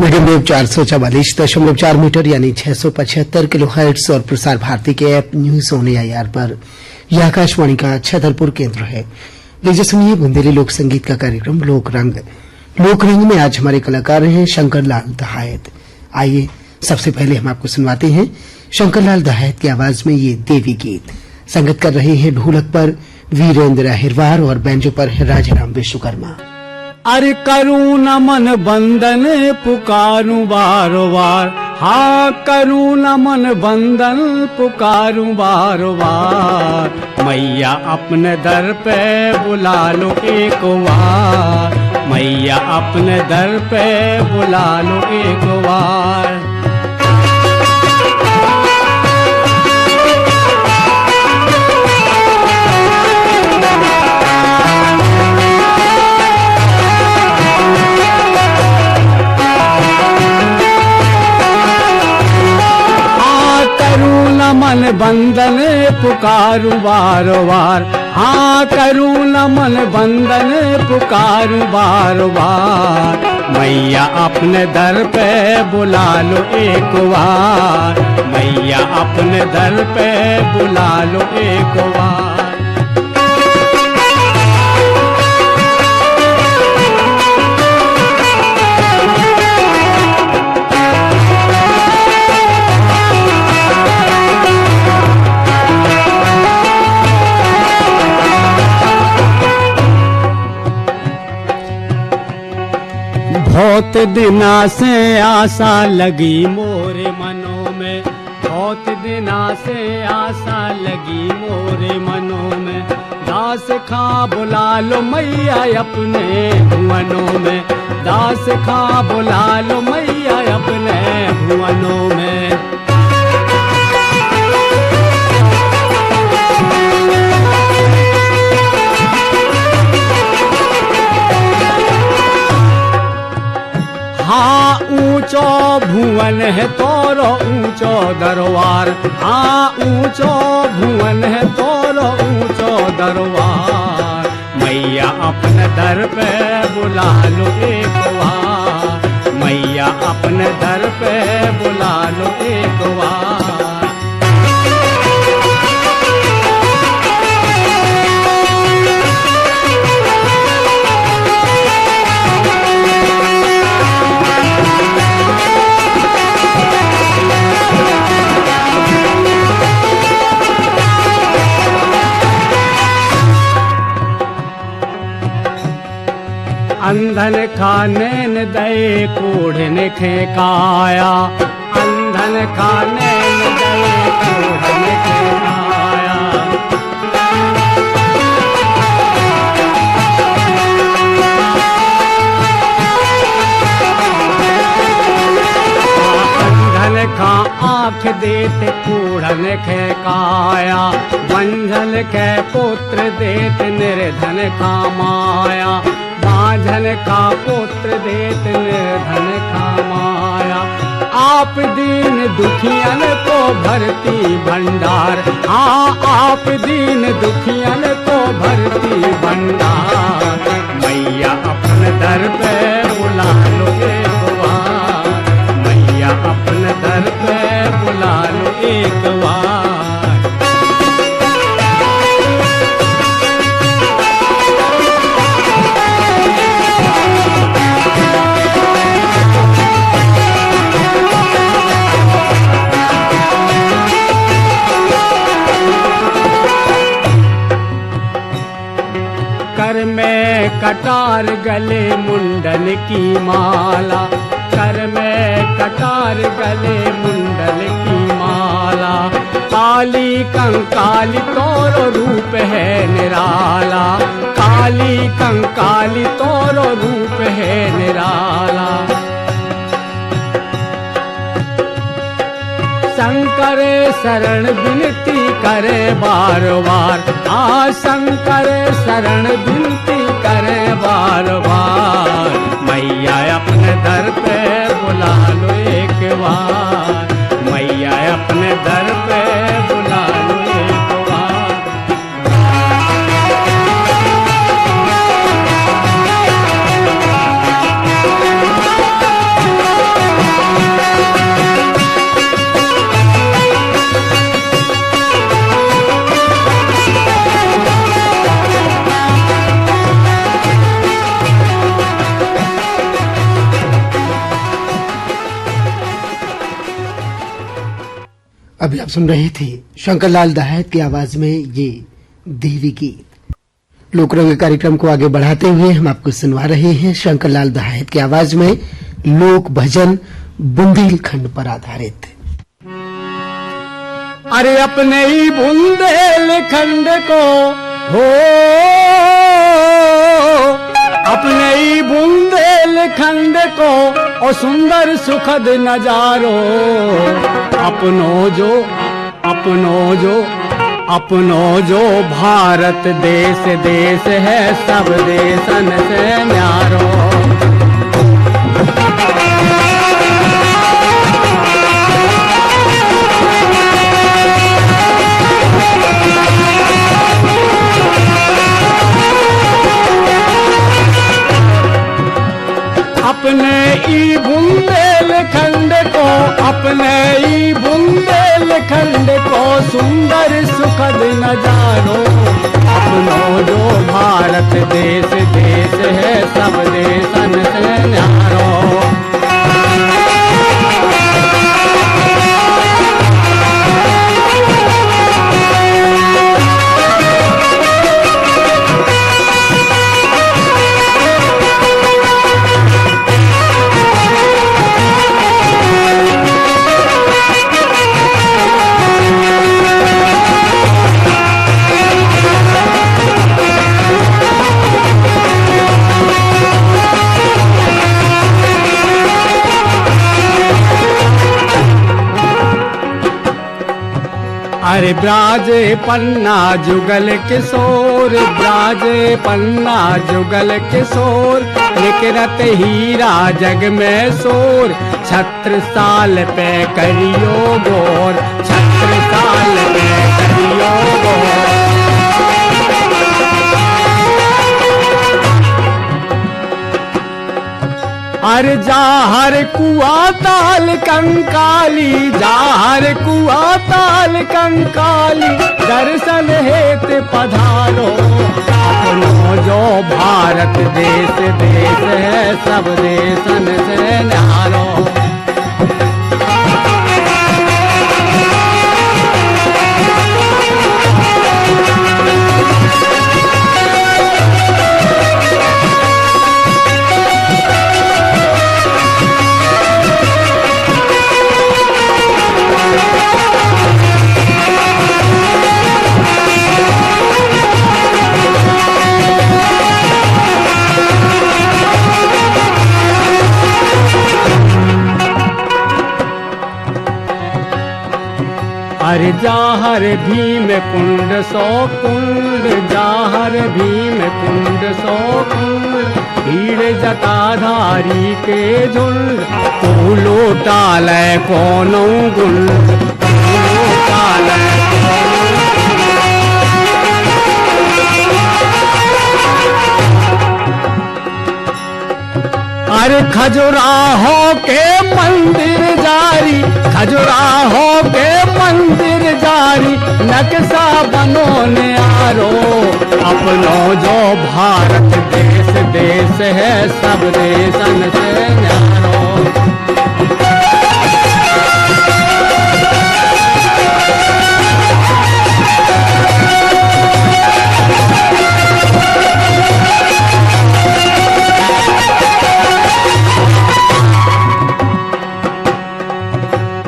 Medium wave 444.4 metre यानी 675 kilohertz और प्रसार भारती के ऐप न्यूज ऑन एआईआर पर यह आकाशवाणी का छतरपुर केंद्र है। लीजिए सुनिए बुंदेली लोक संगीत का कार्यक्रम लोक रंग में आज हमारे कलाकार हैं शंकर लाल दहायत। आइए सबसे पहले हम आपको सुनवाते हैं शंकर लाल दहायत की आवाज में ये देवी गीत। संगत कर रहे हैं ढोलक पर वीरेंद्र अहिरवार और बैंजो पर राजाराम विश्वकर्मा। अरे करूं न मन बंधन पुकारूं बार बार, हाँ करूं न मन बंधन पुकारूं बार बार। मैया अपने दर पे बुला लो एक बार, मैया अपने दर पे बुला लो एक बार। मन बंधन पुकारूं बार बार, हाँ करूं न मन बंधन पुकारूं बार बार। मैया अपने दर पे बुला लो एक बार, मैया अपने दर पे बुला लो एक बार। बहुत दिना से आशा लगी मोरे मनों में, बहुत दिना से आशा लगी मोरे मनों में। दास खां बुला लो मैया अपने भुवनों में, दास खां बुला लो मैया अपने भुवनों में। हाँ ऊंचो भुवन है तोरो ऊंचो दरबार, हाँ ऊंचो भुवन है तोरो ऊंचो दरबार। मैया अपने दर पे बुला लो एक बार, मैया अपने दर पे बुला लो एक बार। अंधन खाने न दे कोढ़न खेकाया, अंधन खाने न दे कोढ़न खेकाया। अंधन खा आँख देते कोढ़न खेकाया, बंझल के पुत्र देते निर्धन का माया। बाझल का पुत्र देत निर्धन का माया। आप दीन दुखियन को भरती भंडार, हाँ आप दीन दुखियन को भरती भंडार। मैया अपने दर पे बुला लो एक बार, मैया अपने दर पे बुला लो एक बार। कर में कटार गले मुंडन की माला, कर में कटार गले मुंडन की माला। काली कंकाली तोरो रूप है निराला, काली कंकाली तोरो रूप है निराला। शंकर शरण विनती करे बार बार, आ शंकर शरण विनती करे बार बार। मैया अपने दर पे बुला लो एक बार, मैया अपने दर पे बुला लो एक बार। अभी आप सुन रहे थे शंकरलाल दहायत की आवाज में ये देवी गीत। लोकरंग कार्यक्रम को आगे बढ़ाते हुए हम आपको सुनवा रहे हैं शंकरलाल दहायत की आवाज में लोक भजन बुंदेलखंड पर आधारित। अरे अपने ही बुंदेलखंड को हो, अपने ही बुंदेलखंड को और सुंदर सुखद नजारो, अपनो जो भारत देश देश है सब देशन से न्यारो। अपने ई बुंदेलखंड को, अपने ई बुंदेलखंड को सुंदर सुखद नजारो, अपनो जो भारत देश देश है सब देशन से न्यारो। अरे ब्राजे पन्ना जुगल किशोर, ब्राजे पन्ना जुगल किशोर, निकरत हीरा जग में शोर, छत्रसाल पे करियो गौर, छत्रसाल पे करियो गौर। अरे जाहर कुआ ताल कंकाली, जाहर कुआ ताल कंकाली, दर्शन हेत पधारो, अपनो जो भारत देश देश है सब देशन से न्यारो। अरे जाहर भीम कुंड सो कुंड, जाहर भीम कुंड सो कुंड, भीड़ जटाधारी के झुंड, तू लोटाल कोनो गुंड, तू लोटाल अरे खजुराहो के मंदिर जारी, खजुराहो के मंदिर जारी, नक्शा बनो न्यारो, अपनो जो भारत देश देश है सब देशन से न्यारो।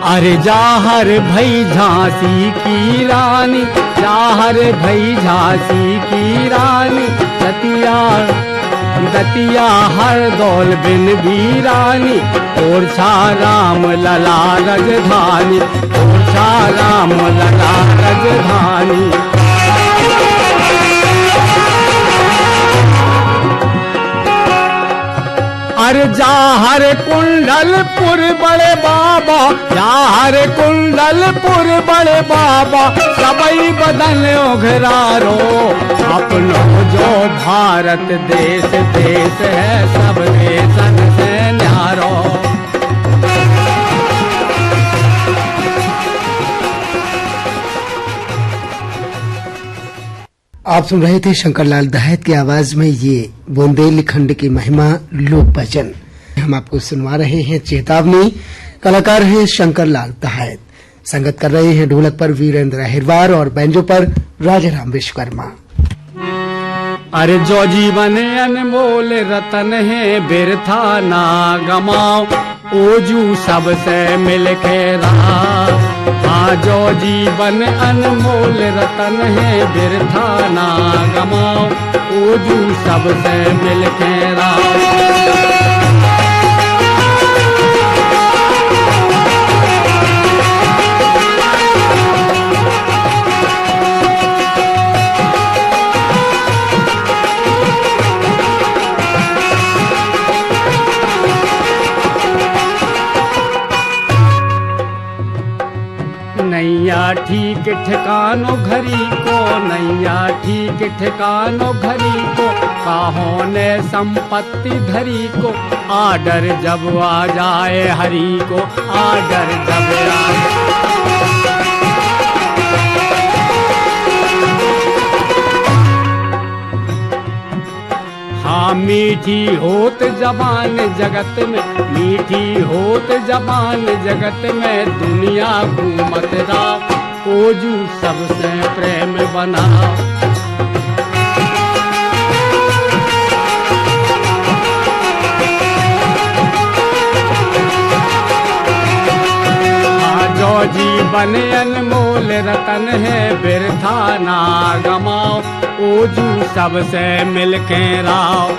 अरे जाहर भई झांसी की रानी, जाहर भई झांसी की रानी, दतिया हर दौल बिन वीरानी, ओरछा राम लला राजधानी, ओरछा राम लला राजधानी। अरे जाहर कुंडलपुर बड़े बाबा, जाहर कुंडलपुर बड़े बाबा, सबई बदन उघरारो, अपनो जो भारत देश देश है सब देशन से न्यारो। आप सुन रहे थे शंकरलाल दहायत की आवाज में ये बुंदेलखंड की महिमा लोक भजन। हम आपको सुनवा रहे हैं चेतावनी। कलाकार हैं शंकरलाल दहायत। संगत कर रहे हैं ढोलक पर वीरेंद्र अहिरवार और बैंजो पर राजाराम विश्वकर्मा। अरे जो जीवन अनमोल रतन है बिरथा ना गमाओ, ओजू सबसे मिल के रहा। हाँ जो जीवन अनमोल रतन है बिरथा ना गमाओ, ओजू सबसे मिल के रहा। नैया ठीक ठिकानो घरी को, नैया ठीक ठिकानो घरी को, काहों ने संपत्ति धरी को, आडर जब आ जाए हरी को, आडर जब आए। हाँ मीठी होत जबान जगत में, मीठी होत जबान जगत में, दुनिया घूमत राव, ओजू सबसे प्रेम बना। जो जीवन अनमोल रतन है बिरथा ना गमाओ, ओजू सबसे मिल के राव।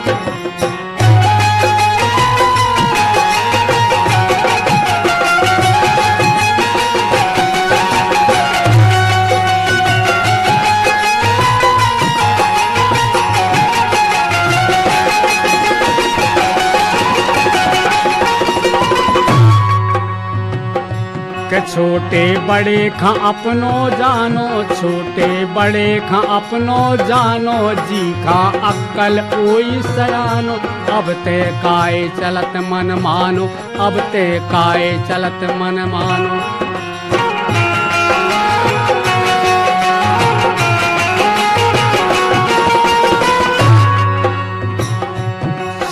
छोटे बड़े खा अपनो जानो, छोटे बड़े खा अपनो जानो, जी खा अक्कल ओई सयानो, अब ते काए चलत मन मानो, अब ते काए चलत मन मानो।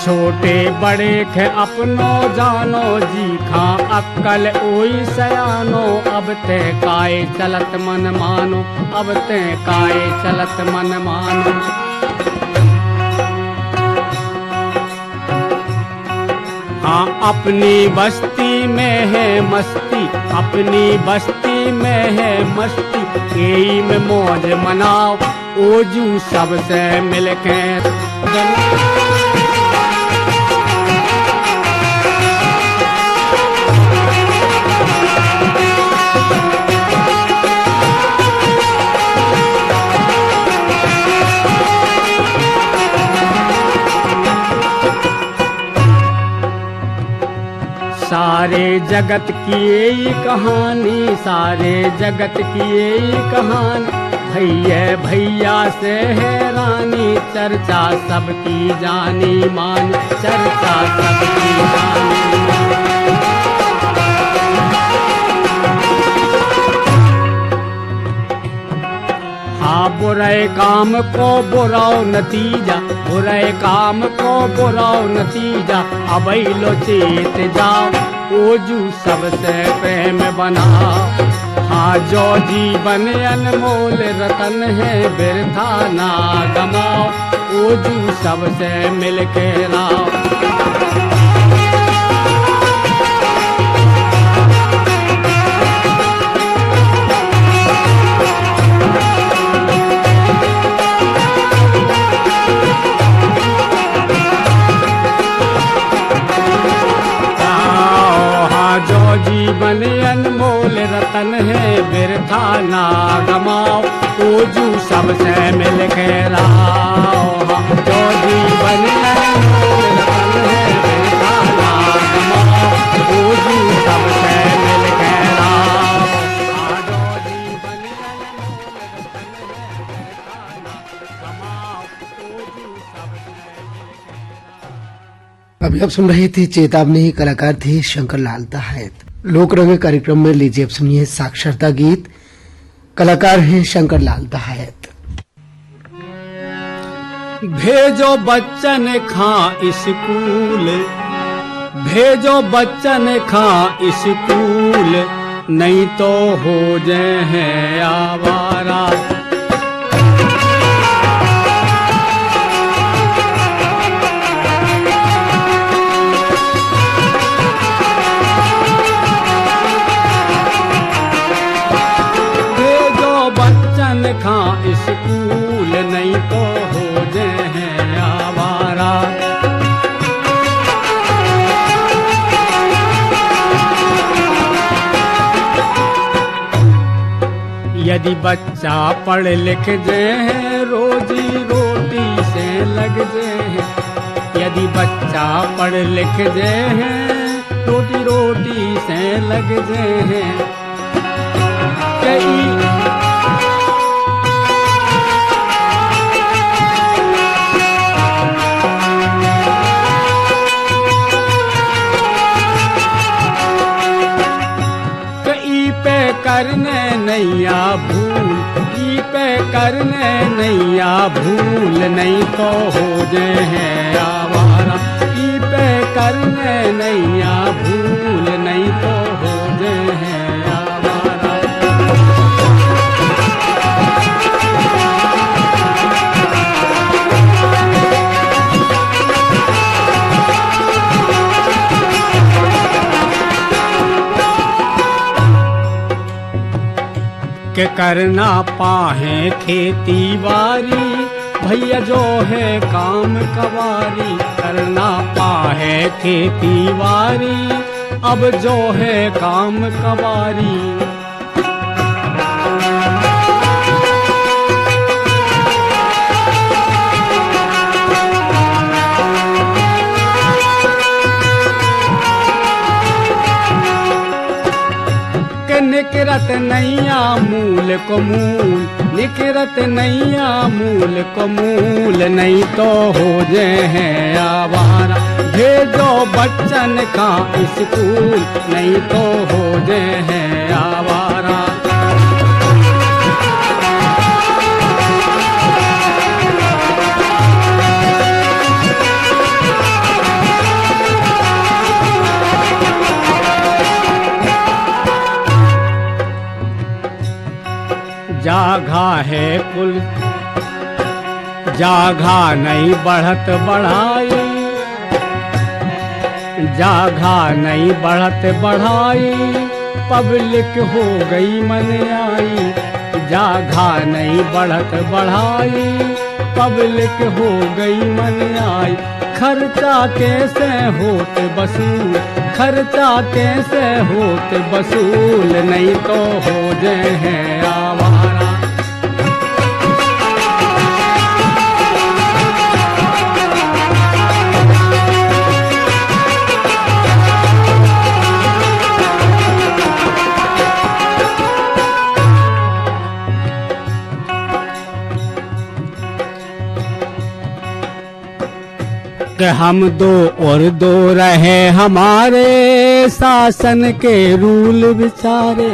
छोटे बड़े खे अपनो जानो, जी खा अक्कल ओई सयानो, अब ते काए चलत मन मानो, अब ते काए चलत मन मानो। हाँ अपनी बस्ती में है मस्ती, अपनी बस्ती में है मस्ती, यही में मौज मनाओ, ओजू सबसे मिल के। सारे जगत की यही कहानी, सारे जगत की यही कहानी, भैया भैया से है रानी, चर्चा सबकी जानी मान, चर्चा सबकी जानी मान। हाँ बुरे काम को बुराओ नतीजा, बुरे काम को बुराओ नतीजा, अबई लो चेत जाओ, ओजू सबसे प्रेम बना। हाँ जो जीवन अनमोल रतन है बिरथा ना गमाओ, ओजू सबसे मिल के राव। जीवन अनमोल रतन है बिरथा ना गमाओ, ओजू सबसे मिल के राव। जो जीवन अनमोल रतन है बिरथा ना गमाओ, ओजू सबसे मिल के राव। जो जीवन अनमोल रतन है बिरथा ना गमाओ, ओजू सबसे मिल के राव। अभी आप सुन रहे थे चेतावनी, कलाकार थे शंकर लाल दहायत। लोक रंग कार्यक्रम में लीजिए अब सुनिए साक्षरता गीत, कलाकार हैं शंकर लाल दहायत। भेजो बच्चन खा स्कूल, भेजो बच्चन खा स्कूल, नहीं तो हो जाए हैं आवारा। भेजो बच्चन खा स्कूल, नहीं तो हो जाए हैं आवारा। यदि बच्चा पढ़ लिख जाए रोजी रोटी से लग जाए, यदि बच्चा पढ़ लिख जाए रोटी रोटी से लग जाए। कई पे करने नैया भूल, ई पे करने नैया भूल, नहीं तो हो जाए हैं आवारा। ई पे करने नैया भूल, नहीं तो हो जाए हैं आवारा। के करना पाहे खेती बारी, भैया जो है काम कवारी। करना पाहे खेती बारी, अब जो है काम कवारी। निकरत नैया मूल को मूल, निकरत नैया मूल को मूल, नहीं तो हो जाए हैं आवारा। भेजो बच्चन का स्कूल, नहीं तो हो जाए हैं आवारा। जागा है कुल जागा नहीं बढ़त बढ़ाई, जागा नहीं बढ़त बढ़ाई, पब्लिक हो गई मन आई। जागा नहीं बढ़त बढ़ाई, पब्लिक हो गई मन आई। खर्चा कैसे होते वसूल, खर्चा कैसे होते वसूल, नहीं तो हो जाए हैं आवारा। कि हम दो और दो रहे हमारे, शासन के रूल विचारे।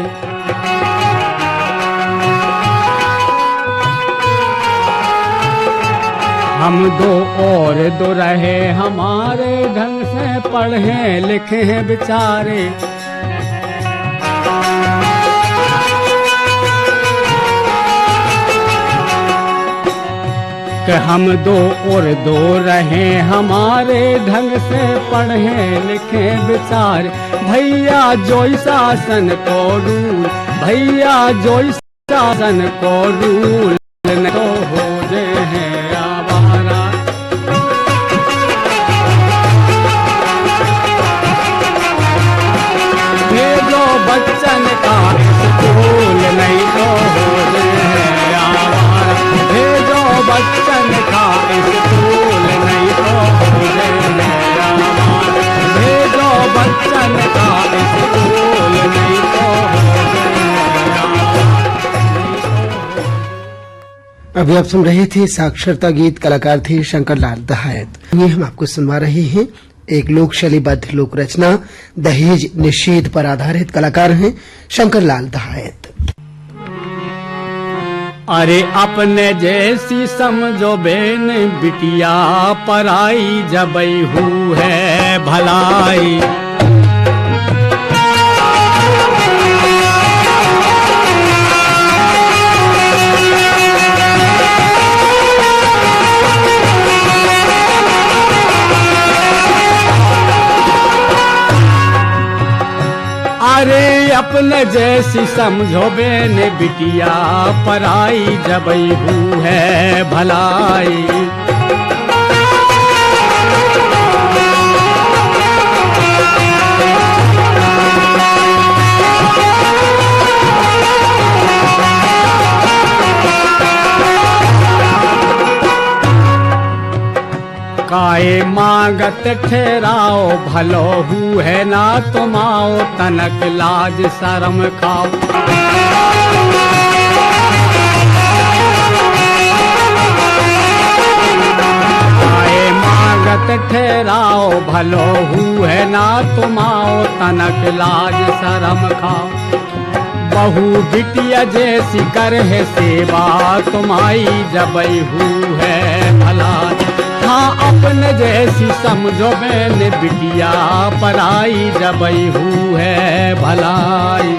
हम दो और दो रहे हमारे, ढंग से पढ़े लिखे विचारे। कि हम दो और दो रहे हमारे, ढंग से पढ़े लिखे विचार। भैया जो शासन को रूल, भैया जो शासन को रूल, न तो हो जाए हैं आवारा। भेजो बच्चन का स्कूल, नहीं तो हो जाए हैं आवारा। भेजो बच्चन का स्कूल, नहीं तो हो जाए हैं आवारा। भेजो बच्चन का स्कूल, नहीं तो हो जाए हैं आवारा। अभी आप सुन रहे थे साक्षरता गीत, कलाकार थे शंकरलाल दहायत। ये हम आपको सुनवा रहे हैं एक लोक शैलीबद्ध लोक रचना, दहेज निषेध पर आधारित। कलाकार हैं शंकरलाल दहायत। अरे अपने जैसी समझो बेन बिटिया, पराई जबई हु है भलाई। अरे अपने जैसी समझो बेने बिटिया पराई जबई हूँ है भलाई। काए मांगत ठहराओ भलो हु है ना तुमाओ तनक लाज शर्म खाओ। काए मांगत ठहराओ भलो हु है ना तुमाओ तनक लाज शर्म खाओ। बहू बिटिया जैसी कर है सेवा तुम्हारी जबई हु है भला। हाँ अपने जैसी समझो मैंने बिटिया पराई जबई हूँ है भलाई।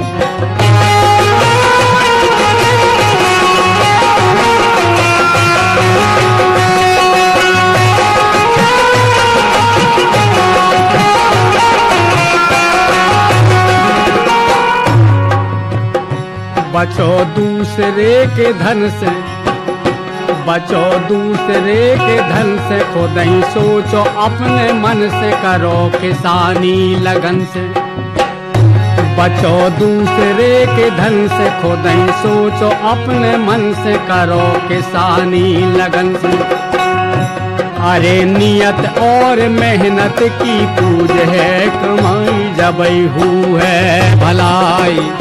बचो दूसरे के धन से, बचो दूसरे के धन से, खुद ही सोचो अपने मन से, करो किसानी लगन से। बचो दूसरे के धन से, खुद ही सोचो अपने मन से, करो किसानी लगन से। अरे नियत और मेहनत की पूज है कमाई जबई हूँ है भलाई।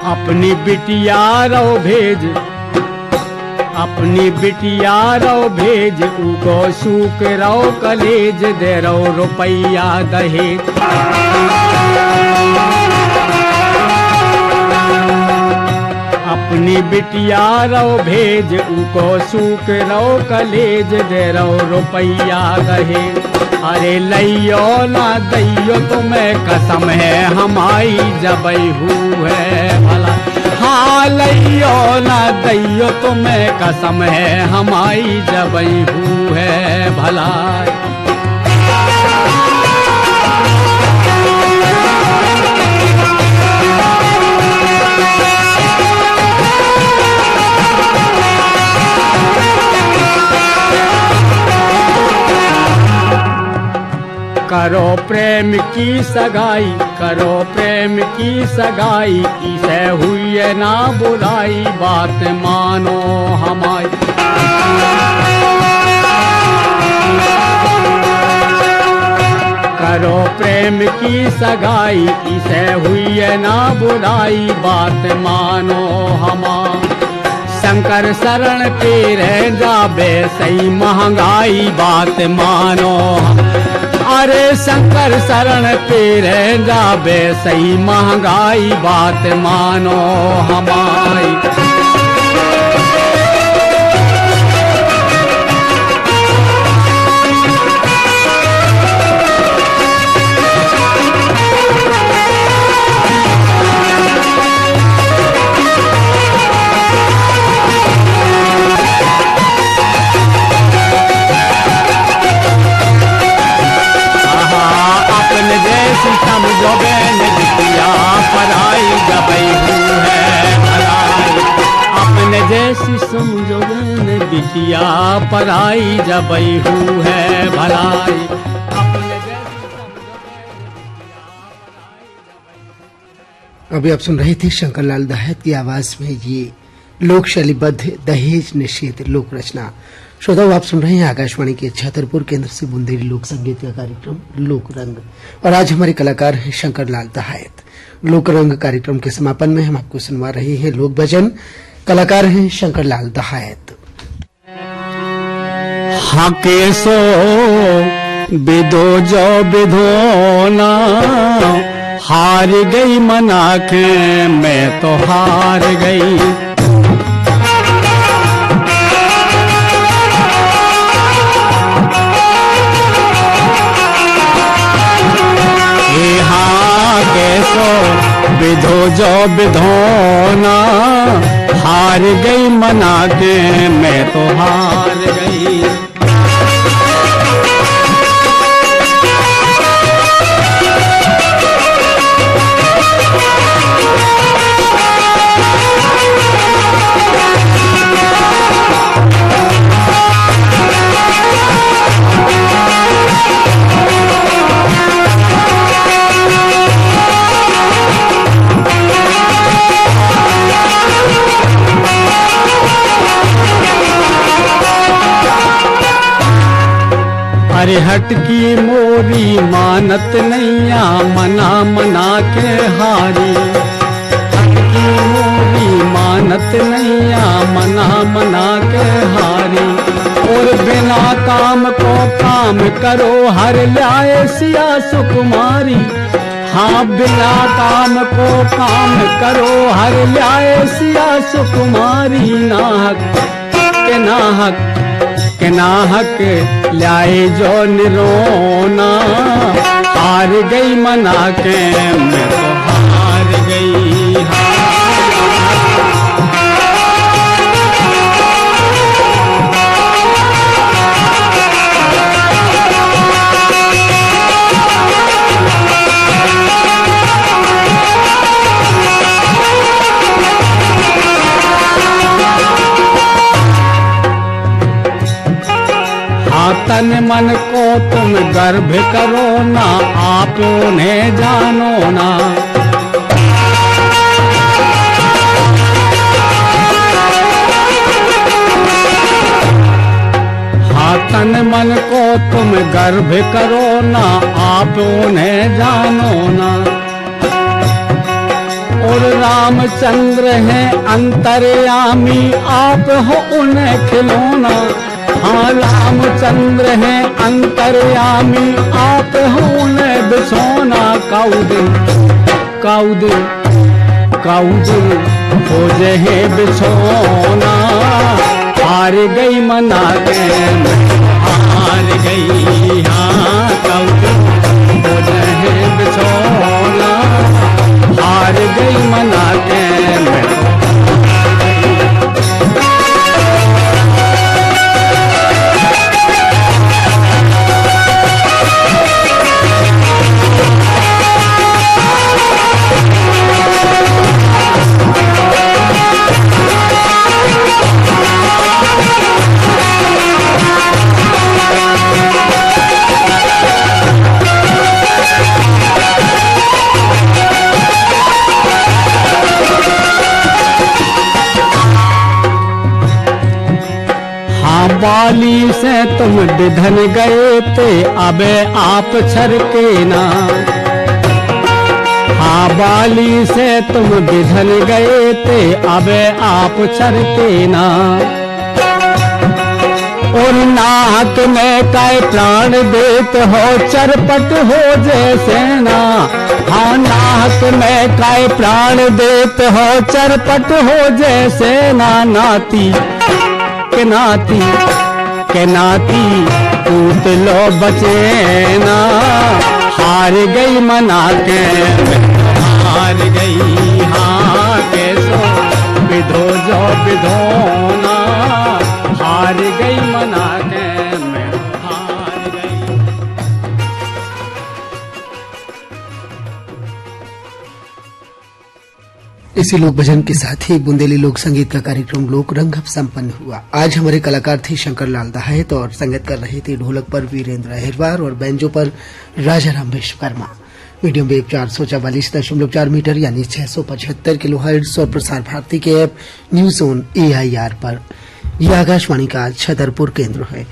अपनी बिटिया रो भेज, अपनी बिटिया रो भेज, उको सूक रो कलेज दे रो रुपया दहेज। अपनी बिटिया रो भेज, उको सूक रो कलेज दे रो रुपया दहेज। अरे लइयो ना दैयो तुम्हें कसम है हमारी जबई हूँ है भला। हाँ लइयो ना दैयो तुम्हें कसम है हमारी जबई हूँ है भला। करो प्रेम की सगाई, करो प्रेम की सगाई, इसे हुई है ना बुराई, बात मानो हमारी। करो प्रेम की सगाई, इसे हुई है ना बुराई, बात मानो हमारी। शंकर शरण पे रह जाबे सही महंगाई, बात मानो। अरे शंकर शरण पे रह जाबे सही महंगाई, बात मानो हमारी। समझो बहन बिटिया पराई जबई हूँ है भलाई। अपने जैसी समझो बहन बिटिया पराई जबई हूँ है भलाई। अपने जैसी समझो बहन बिटिया पराई जबई। अभी आप सुन रहे थे शंकरलाल दहत की आवाज में ये लोक शैलीबद्ध दहेज निषेध लोक रचना। श्रोताओं आप सुन रहे हैं आकाशवाणी के छतरपुर केंद्र से बुंदेली लोक संगीत का कार्यक्रम लोक रंग और आज हमारे कलाकार हैं शंकरलाल दहायत। लोक रंग कार्यक्रम के समापन में हम आपको सुनवा रहे हैं लोक भजन। कलाकार हैं शंकर लाल दहायत। हाके सो बिदो जो बिधोना, हार गई मना के मैं तो हार गई। कैसो बिधो जो बिधोना, हार गई मना के मैं तो हार गई। अरे हट की मोरी मानत नैया, मना मना के हारी। हट की मोरी मानत नैया, मना मना के हारी। और बिना काम को काम करो, हर लाए सिया सुकुमारी। हाँ बिना काम को काम करो, हर लाए सिया सुकुमारी। के नाहक लाए जो निरोना, हार गई मना के मैं तो हार गई। तन मन को तुम गर्भ करो ना, आप उन्हें जानो ना। हाँ तन मन को तुम गर्भ करो ना, आप उन्हें जानो ना। और रामचंद्र हैं अंतर्यामी, आप हो उन्हें खिलौना। हाँ रामचंद्र हैं अंतर्यामी, आप हो उन्हें बिछोना। काउदिन खोजे है बिछोना, हार गई मना के हार गई। हाँ काउदिन खोजे है बिछोना, हार गई मना के बाली से तुम बिधन गए थे, अबे आप छरके ना। हाँ बाली से तुम बिधन गए थे, अबे आप छरके ना। और नाहक में काय प्राण देते हो, चरपट हो जैसे ना। हाँ नाहक में काय प्राण देते हो, चरपट हो जैसे ना। के नाती पूत लो बचे ना, हार गई मना के हार गई। हाँ कैसो बिधो जो बिधोना, हार गई मना के मैं हार गई। इसी लोक भजन के साथ ही बुंदेली लोक संगीत का कार्यक्रम लोक रंग अब संपन्न हुआ। आज हमारे कलाकार थे शंकर लाल दहायत और संगत कर रहे थे ढोलक पर वीरेंद्र अहिरवार और बैंजो पर Raja Ram Vishwakarma. Medium wave 444.4 metre यानी 675 किलोहर्ट्ज और प्रसार भारती के ऐप न्यूज ऑन AIR पर। यह आकाशवाणी का छतरपुर केंद्र है।